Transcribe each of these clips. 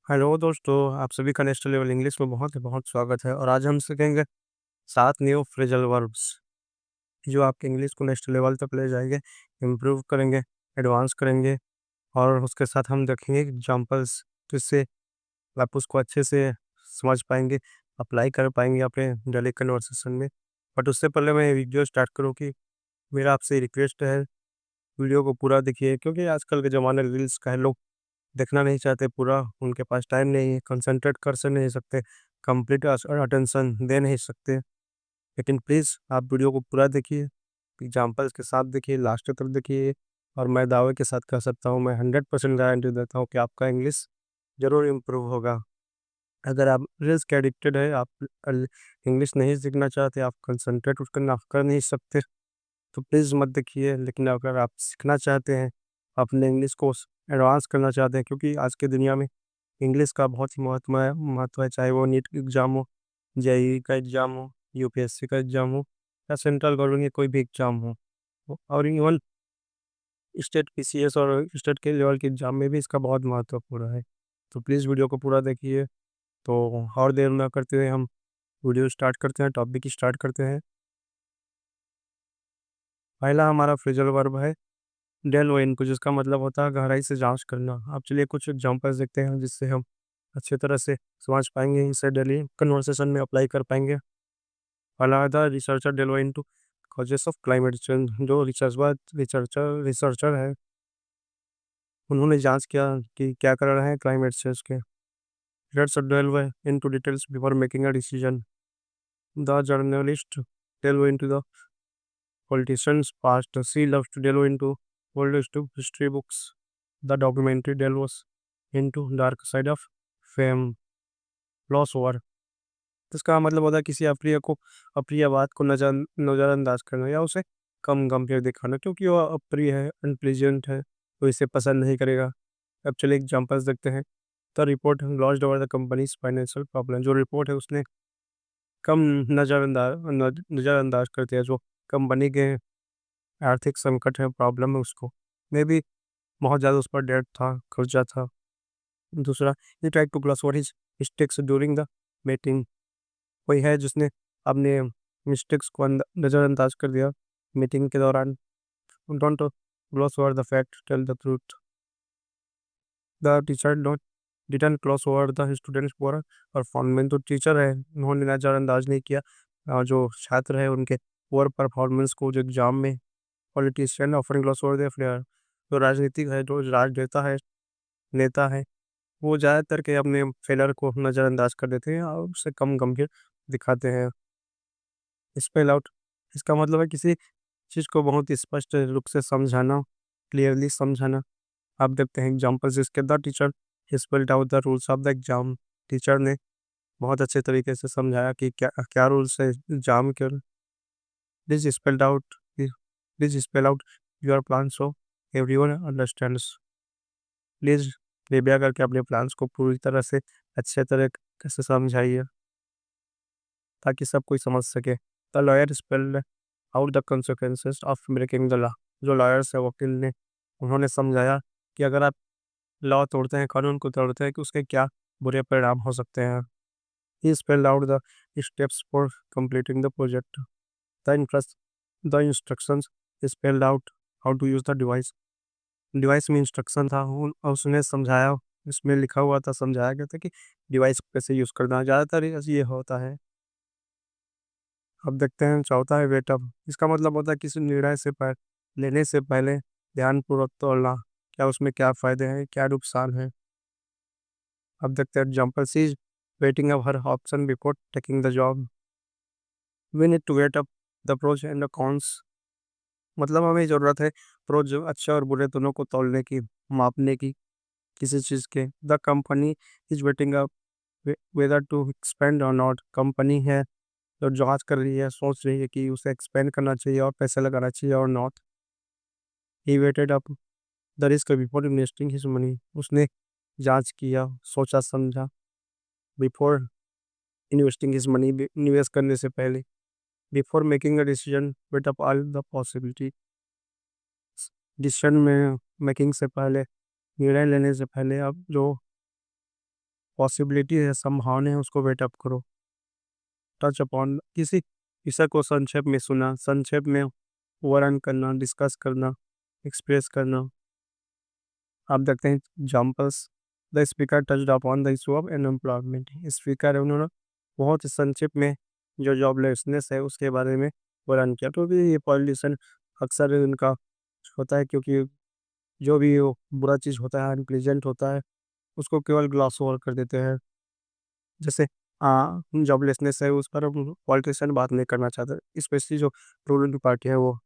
Hello दोस्तों, आप सभी का नेशनल लेवल इंग्लिश में बहुत बहुत स्वागत है। और आज हम सीखेंगे 7 न्यू फ्रेजल वर्ब्स जो आपके इंग्लिश को नेशनल लेवल तक ले जाएंगे, इम्प्रूव करेंगे, एडवांस करेंगे। और उसके साथ हम देखेंगे एग्जांपल्स, जिससे आप उसको अच्छे से समझ पाएंगे, अप्लाई कर पाएंगे अपने डेली कन्वर्सेशन में। बट उससे पहले मैं वीडियो स्टार्ट करूँ कि मेरा आपसे रिक्वेस्ट है, वीडियो को पूरा देखिए, क्योंकि आजकल के ज़माने रील्स का है, लोग देखना नहीं चाहते पूरा, उनके पास टाइम नहीं है, कंसंट्रेट कर से नहीं सकते, कंप्लीट अटेंशन दे नहीं सकते। लेकिन प्लीज़ आप वीडियो को पूरा देखिए, एग्जांपल्स के साथ देखिए, लास्ट तक देखिए। और मैं दावे के साथ कह सकता हूँ, मैं 100% गारंटी देता हूँ कि आपका इंग्लिश ज़रूर इम्प्रूव होगा। अगर आप रील्स के एडिक्टेड है, आप इंग्लिश नहीं सीखना चाहते, आप कंसंट्रेट उस करना कर नहीं सकते, तो प्लीज़ मत देखिए। लेकिन अगर आप सीखना चाहते हैं, अपने इंग्लिश को एडवांस करना चाहते हैं, क्योंकि आज की दुनिया में इंग्लिश का बहुत ही महत्व है, चाहे वो नीट का एग्ज़ाम हो, जेईई का एग्ज़ाम हो, यूपीएससी का एग्ज़ाम हो, या सेंट्रल गवर्नमेंट के कोई भी एग्ज़ाम और इवन स्टेट पीसीएस और स्टेट के लेवल के एग्ज़ाम में भी इसका बहुत महत्वपूर्ण है। तो प्लीज़ वीडियो को पूरा देखिए। तो और देर ना करते हुए हम वीडियो स्टार्ट करते हैं, टॉपिक स्टार्ट करते हैं। पहला हमारा फ्रेजल वर्ब है डेल्व इनको, जिसका मतलब होता है गहराई से जांच करना। अब चलिए कुछ एग्जांपल्स देखते हैं, जिससे हम अच्छे तरह से समझ पाएंगे, इसे डेली कन्वर्सेशन में अप्लाई कर पाएंगे। पहला था researcher delve into causes of climate change. जो रिसर्चर है, उन्होंने जांच किया कि क्या कर रहे हैं क्लाइमेट चेंज के। Let's delve into details before making a decision. The journalist delve into the politicians past. She loves to delve into old history books. The documentary delves into dark side of fame, loss over। इसका मतलब होता है किसी अप्रिय बात को नज़रअंदाज करना, या उसे कम गंभीर दिखाना, क्योंकि वो अप्रिय है, अनप्लीजेंट है, तो इसे पसंद नहीं करेगा। अब चलिए एग्जांपल्स देखते हैं। The report launched over the companies financial problem. जो रिपोर्ट है उसने कम नज़रअंदाज करते हैं जो कंपनी के आर्थिक संकट है, प्रॉब्लम है, उसको मे भी बहुत ज़्यादा उस पर डेट था, कर्जा था। दूसरा, he tried to gloss over his mistakes during the meeting. कोई है जिसने अपने मिस्टेक्स को नज़रअंदाज कर दिया मीटिंग के दौरान। Don't gloss over the fact, tell the truth. The teacher don't didn't gloss over the students poor performance. जो टीचर है, उन्होंने नज़रअंदाज नहीं किया जो छात्र है उनके पुअर परफॉर्मेंस को, जो एग्जाम में। Politician offering gloss over the flair. जो राजनीतिक है, जो राजनेता है, नेता है, वो ज़्यादातर के अपने फेलर को नज़रअंदाज कर देते हैं और उससे कम गंभीर दिखाते हैं। स्पेल आउट, इसका मतलब है किसी चीज़ को बहुत ही स्पष्ट रूप से समझाना, क्लियरली समझाना। आप देखते हैं एग्जाम्पल्स इसके। The teacher spelled out the rules of the exam. Teacher ने बहुत अच्छे तरीके से समझाया कि क्या क्या रूल्स है एग्जाम के। Please spelled out please spell out your plan so everyone understands. Please कृपया करके अपने प्लान्स को पूरी तरह से अच्छे तरीके से समझाइए, ताकि सब कोई समझ सके। The lawyer spelled out the consequences of breaking the law. जो लॉयर्स है, वकील ने, उन्होंने समझाया कि अगर आप लॉ तोड़ते हैं, कानून को तोड़ते हैं, कि उसके क्या बुरे परिणाम हो सकते हैं। He spelled out the steps for completing the project. The instructions spelled out how to use the device. Device में इंस्ट्रक्शन था, और उसने समझाया, इसमें लिखा हुआ था, समझाया गया था कि डिवाइस को कैसे यूज़ करना है। ज़्यादातर ये होता है। अब देखते हैं चौथा है वेट अप। इसका मतलब होता है किसी निर्णय से लेने से पहले ध्यानपूर्वक तोड़ना, क्या उसमें क्या फ़ायदे हैं, क्या नुकसान है। अब देखते हैं example. See weighing up her option before taking the job. We need to weigh up the pros and the cons. मतलब हमें ज़रूरत है प्रोज, अच्छे और बुरे दोनों को तोलने की, मापने की, किसी चीज़ के। The company is weighing up whether to expand or not. Company है जो जांच कर रही है, सोच रही है कि उसे एक्सपेंड करना चाहिए और पैसे लगाना चाहिए और not. He waited up the risk before investing his money. उसने जांच किया, सोचा समझा, बिफोर इन्वेस्टिंग हिज मनी, निवेश करने से पहले। Before making a decision weigh up all the possibility. Decision में मेकिंग से पहले, निर्णय लेने से पहले, अब जो पॉसिबिलिटी है, संभावना है, उसको वेट अप करो। टच अपॉन किसी विषय को संक्षेप में सुना, संक्षेप में वर्णन करना, डिस्कस करना, एक्सप्रेस करना। आप देखते हैं examples, the speaker touched upon the issue of unemployment. Speaker है, उन्होंने बहुत ही संक्षिप्त में जो जॉबलेसनेस है उसके बारे में वर्णन किया। तो भी ये पॉलिटिशियन अक्सर इनका होता है, क्योंकि जो भी वो बुरा चीज़ होता है, अनप्लीजेंट होता है, उसको केवल ग्लॉस ओवर कर देते हैं। जैसे जॉबलेसनेस है उस पर पॉलिटिशियन बात नहीं करना चाहते, स्पेशली जो रूलिंग पार्टी है वो,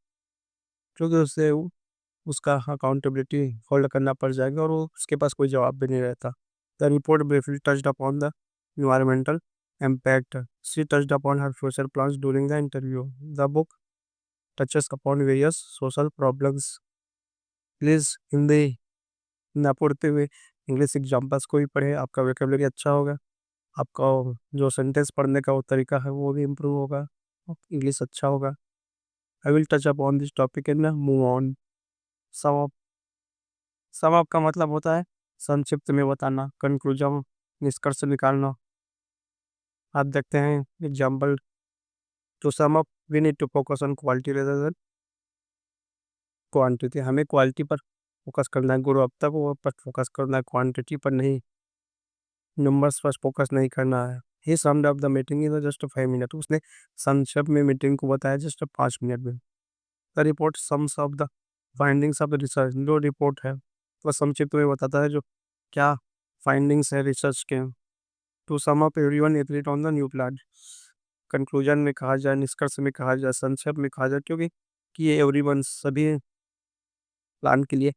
क्योंकि उससे उसका अकाउंटेबिलिटी होल्ड करना पड़ जाएगा और वो उसके पास कोई जवाब भी नहीं रहता। The report briefly touched upon the environmental impact. She touched upon her future plans during the interview. The book touches upon various social problems. Please Hindi ना पढ़ते हुए इंग्लिश एग्जाम्पल्स को भी पढ़े, आपका वोकेबलरी अच्छा होगा, आपका जो सेंटेंस पढ़ने का वो तरीका है वो भी इम्प्रूव होगा, इंग्लिश अच्छा होगा। I will touch upon this topic and move on. Sum sum up का मतलब होता है संक्षिप्त में बताना, कंक्लूजन निष्कर्ष निकालना। आप देखते हैं example, to sum up we need to focus on quality rather than quantity. हमें क्वालिटी पर फोकस करना है, गुणवत्ता को पर फोकस करना है, क्वांटिटी पर नहीं, नंबर्स पर फोकस नहीं करना है। He summed up the meeting in just 5 minute. उसने संक्षेप में मीटिंग को बताया जस्ट 5 मिनट में। The report sums up the findings of the research. जो रिपोर्ट है वह संक्षिप्त में बताता है जो क्या फाइंडिंग्स है रिसर्च के। To sum up everyone agreed on the new plan. Conclusion में कहा जाए, निष्कर्ष में कहा जाए, संक्षेप में कहा जाए, क्योंकि कि ये एवरीवन सभी प्लान के लिए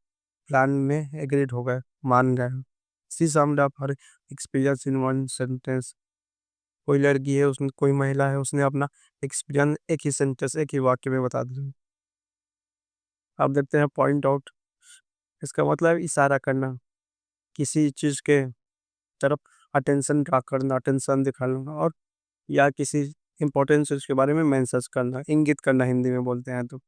प्लान में एग्रीड हो गए, मान गए। She summed up her experience in one sentence. कोई लड़की है, उसने कोई महिला है, उसने अपना एक्सपीरियंस एक ही सेंटेंस, एक ही वाक्य में बता दिया। आप देखते हैं पॉइंट आउट, इसका मतलब इशारा करना, किसी चीज़ के तरफ अटेंशन ड्रा करना, अटेंशन दिखाना, और या किसी इंपॉर्टेंट चीज़ के बारे में मेंशन करना, इंगित करना हिंदी में बोलते हैं। तो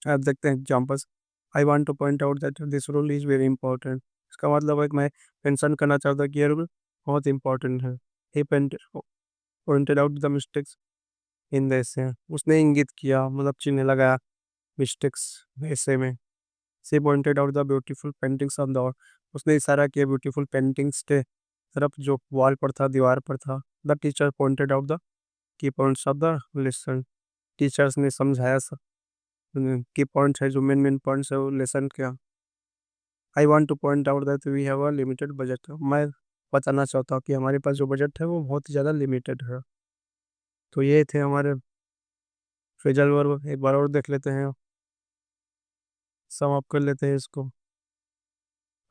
आप देखते हैं examples, I want to point out that this rule is very important. इसका मतलब है कि मैं मेंशन करना चाहता हूँ कि ये रूल बहुत इंपॉर्टेंट है। He pointed out the mistakes in the essay. उसने इंगित किया, मतलब चिन्ह लगाया मिस्टेक्स एसे में। She pointed out the beautiful paintings on the wall. उसने इशारा किया ब्यूटीफुल पेंटिंग्स के तरफ जो वॉल पर था, दीवार पर था। The teacher pointed out the key points of the lesson. Teachers ने समझाया सब की पॉइंट्स है, जो मेन मेन पॉइंट्स है वो लेसन क्या। I want to point out that we have a limited budget. मैं बताना चाहता हूँ कि हमारे पास जो बजट है वो बहुत ही ज़्यादा लिमिटेड है। तो ये थे हमारे फ्रेजल वर्ब। एक बार और देख लेते हैं, सम अप कर लेते हैं इसको।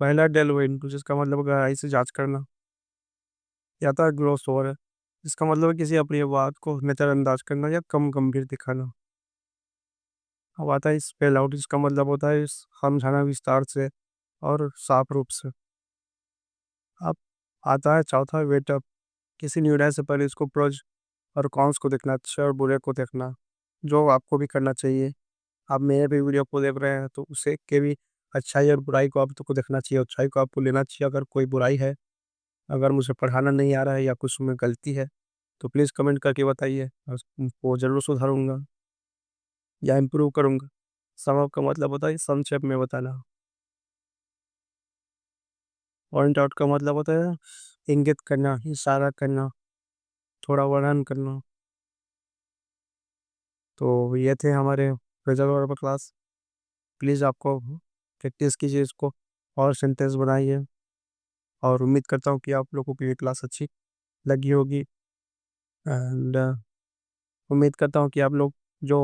पहला डेल्व इनटू, जिसका मतलब गहराई से जांच करना, या तो ग्लॉस ओवर है, जिसका मतलब है किसी अपनी बात को नज़रअंदाज करना या कम गंभीर दिखाना। अब आता है स्पेल आउट, जिसका मतलब होता है समझाना विस्तार से और साफ रूप से। अब आता है चौथा वेट अप, किसी निर्णय से पहले इसको प्रोज और कॉन्स को देखना, अच्छे और बुरे को देखना, जो आपको भी करना चाहिए। आप मेरे भी वीडियो को देख रहे हैं तो उसे के भी अच्छाई और बुराई को आपको देखना चाहिए, अच्छाई को आपको लेना चाहिए। अगर कोई बुराई है, अगर मुझे पढ़ाना नहीं आ रहा है या कुछ में गलती है, तो प्लीज़ कमेंट करके बताइए, और वो ज़रूर सुधारूंगा या इम्प्रूव करूंगा। सम अप का मतलब होता है संक्षेप में बताना। पॉइंट आउट का मतलब होता है इंगित करना, इशारा करना, थोड़ा वर्णन करना। तो ये थे हमारे फ्रेजल वर्ब क्लास। प्लीज़ आपको प्रैक्टिस कीजिए इसको और सेंटेंस बनाइए, और उम्मीद करता हूँ कि आप लोगों को ये क्लास अच्छी लगी होगी। एंड उम्मीद करता हूँ कि आप लोग जो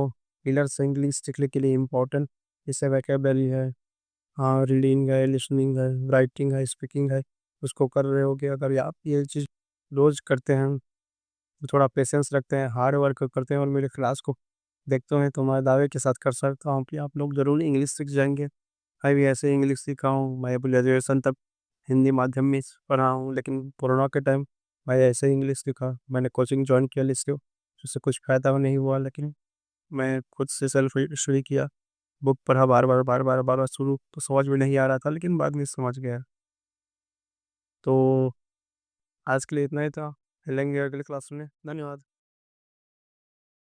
पिलर्स हैं इंग्लिश सीखने के लिए इम्पोर्टेंट, जैसे वोकैबुलरी है, हाँ, रीडिंग है, लिसनिंग है, राइटिंग है, स्पीकिंग है, उसको कर रहे होगे। अगर आप ये चीज़ रोज़ करते हैं, थोड़ा पेशेंस रखते हैं, हार्ड वर्क करते हैं और मेरे क्लास को देखते हैं, तो मैं दावे के साथ कर सकता हूँ कि आप लोग ज़रूर इंग्लिश सीख जाएंगे। मैं भी ऐसे इंग्लिश सीखा हूँ, मैं ग्रेजुएशन तक हिंदी माध्यम में पढ़ा हूँ, लेकिन कोरोना के टाइम मैं ऐसे ही इंग्लिश सीखा। मैंने कोचिंग ज्वाइन किया इससे, जिससे कुछ फ़ायदा नहीं हुआ, लेकिन मैं खुद से सेल्फ स्टडी किया, बुक पढ़ा बार बार बार बार बार बार। शुरू तो समझ में नहीं आ रहा था, लेकिन बाद में समझ गया। तो आज के लिए इतना ही था। मिलेंगे अगले क्लास में। धन्यवाद।